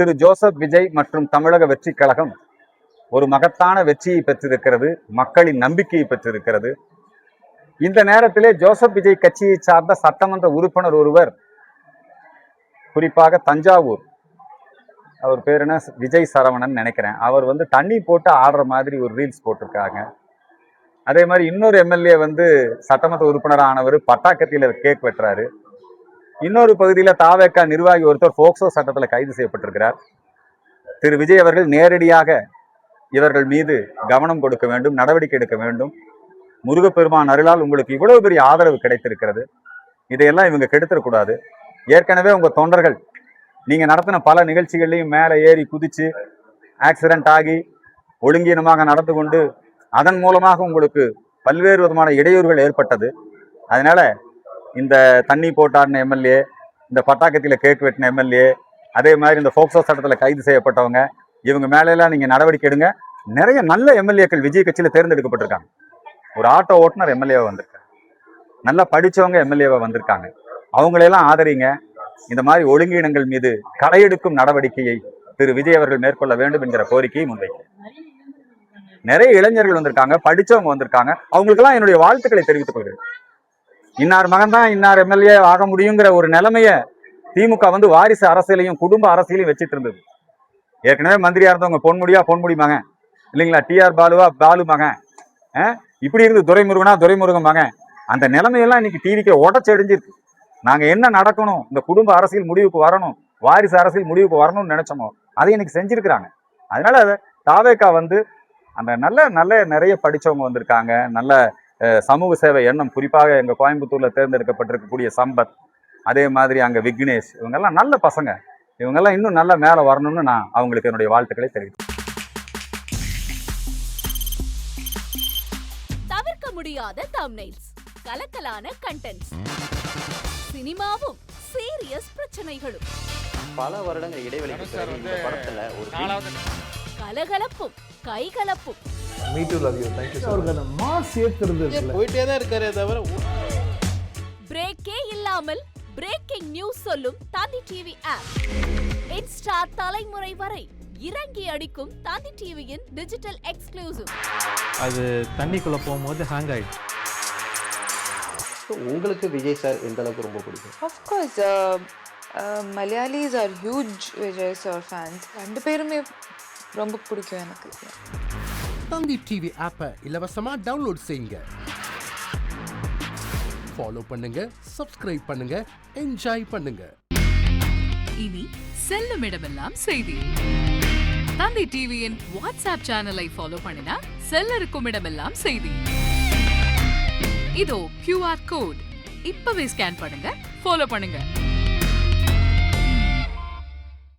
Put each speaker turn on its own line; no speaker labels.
திரு Joseph Vijay மற்றும் தமிழக வெற்றி கழகம் ஒரு மகத்தான வெற்றியை பெற்றிருக்கிறது, மக்களின் நம்பிக்கையை பெற்றிருக்கிறது. இந்த நேரத்திலே ஜோசப் விஜய் கட்சியை சார்ந்த சட்டமன்ற உறுப்பினர் ஒருவர், குறிப்பாக தஞ்சாவூர், அவர் பேர் என்ன, விஜய் சரவணன் நினைக்கிறேன், அவர் தண்ணி போட்டு ஆடுற மாதிரி ஒரு ரீல்ஸ் போட்டிருக்காங்க. அதே மாதிரி இன்னொரு எம்எல்ஏ சட்டமன்ற உறுப்பினர் ஆனவர் பட்டாக்கத்தியில கேக் வெட்டுறாரு. இன்னொரு பகுதியில் தாவேக்கா நிர்வாகி ஒருத்தர் போக்சோ சட்டத்தில் கைது செய்யப்பட்டிருக்கிறார். திரு விஜய் அவர்கள் நேரடியாக இவர்கள் மீது கவனம் கொடுக்க வேண்டும், நடவடிக்கை எடுக்க வேண்டும். முருகப்பெருமான் அருளால் உங்களுக்கு இவ்வளவு பெரிய ஆதரவு கிடைத்திருக்கிறது, இதையெல்லாம் இவங்க கெடுத்துடக்கூடாது. ஏற்கனவே உங்க தொண்டர்கள் நீங்க நடத்தின பல நிகழ்ச்சிகள்லையும் மேலே ஏறி குதிச்சு ஆக்சிடென்ட் ஆகி ஒழுங்கீனமாக நடந்து கொண்டு அதன் மூலமாக உங்களுக்கு பல்வேறு விதமான இடையூறுகள் ஏற்பட்டது. அதனால இந்த தண்ணி போட்டாடின எம்எல்ஏ, இந்த பட்டாக்கத்தில கேக் வெட்டின எம்எல்ஏ, அதே மாதிரி இந்த போக்சோ சட்டத்தில் கைது செய்யப்பட்டவங்க, இவங்க மேலெல்லாம் நீங்க நடவடிக்கை எடுங்க. நிறைய நல்ல எம்எல்ஏக்கள் விஜய் கட்சியில தேர்ந்தெடுக்கப்பட்டிருக்காங்க. ஒரு ஆட்டோ ஓட்டுநர் எம்எல்ஏவா வந்திருக்காங்க, நல்லா படிச்சவங்க எம்எல்ஏவா வந்திருக்காங்க. அவங்களையெல்லாம் ஆதரிங்க. இந்த மாதிரி ஒழுங்கீனங்கள் மீது களையெடுக்கும் நடவடிக்கையை திரு விஜய் அவர்கள் மேற்கொள்ள வேண்டும் என்கிற கோரிக்கையை முன்வைக்கிறேன். நிறைய இளைஞர்கள் வந்திருக்காங்க, படிச்சவங்க வந்திருக்காங்க. அவங்களுக்கெல்லாம் என்னுடைய வாழ்த்துக்களை தெரிவித்துக் கொள்கிறேன். இன்னார் மகன் தான் இன்னார் எம்எல்ஏ ஆக முடியுங்கிற ஒரு நிலைமைய திமுக வாரிசு அரசியலையும் குடும்ப அரசியலையும் வச்சுட்டு இருந்தது. ஏற்கனவே மந்திரியா இருந்தவங்க பொன்முடி மகன் இல்லைங்களா, டிஆர் பாலுவா பாலு மகன், இப்படி இருந்து துரைமுருகன் மகன். அந்த நிலைமையெல்லாம் இன்னைக்கு டிவிக்கு உடச்செடிஞ்சிருக்கு. நாங்க என்ன நடக்கணும், இந்த குடும்ப அரசியல் முடிவுக்கு வரணும், வாரிசு அரசியல் முடிவுக்கு வரணும்னு நினைச்சோமோ அதை இன்னைக்கு செஞ்சிருக்கிறாங்க. அதனால தாவேக்கா அந்த நல்ல நிறைய படிச்சவங்க வந்திருக்காங்க, நல்ல சமூக சேவை எண்ணம், குறிப்பாக எங்க கோயம்புத்தூர்ல தேர்ந்தெடுக்கப்பட்டிருக்கக்கூடிய சம்பத், அதே மாதிரி அங்க விக்னேஷ், இவங்கெல்லாம் நல்ல பசங்க. இவங்கெல்லாம் இன்னும் நல்ல மேல வரணும்னு நான் அவங்களுக்கு என்னுடைய வாழ்த்துக்களை தெரிவித்தேன்.
தவிர்க்க முடியாத தம்ப்நெயில்ஸ், கலக்கலான கண்டென்ட்ஸ், சினிமாவும் சீரியஸ் பிரச்சனைகளும்,
பல வருடங்கள் இடைவெளிக்கு பிறகு இந்த படத்துல ஒரு
கலகலப்பும் கைகலப்பும்.
Me too, love you. Thank you so much. அவர்களை மாஸ் ஏத்துறது இல்ல,
போயிட்டே தான் இருக்காரே தவிர
பிரேக்கே இல்லாமல் பிரேக்கிங் நியூஸ் சொல்லும் தந்தி டிவி ஆப். இன்ஸ்டா தலைமுறை வரை இறங்கி அடிக்கும் தந்தி டிவியின் டிஜிட்டல் எக்ஸ்க்ளூசிவ்.
அது தண்ணிக்குள்ள போகும்போது ஹேங் ஆயிடுச்சு.
உங்களுக்கு விஜய் சார் எந்த அளவுக்கு ரொம்ப பிடிக்கும்?
Of course, Malayalis are huge Vijay sir fans. ரெண்டு பேருமே ரொம்ப பிடிக்கும் எனக்கு.
தந்தி டிவி ஆப்பை இலவசமா டவுன்லோட் செய்யுங்க, ஃபாலோ பண்ணுங்க, சப்ஸ்கிரைப் பண்ணுங்க, என்ஜாய் பண்ணுங்க.
இனி செல்லும் இடமெல்லாம் செய்தி. தந்தி டிவியின் வாட்ஸ்அப் சேனலை ஃபாலோ பண்ணினா செல்ல இருக்கும் இடமெல்லாம் செய்தி. இதோ QR கோட், இப்பவே ஸ்கேன் பண்ணுங்க, ஃபாலோ பண்ணுங்க.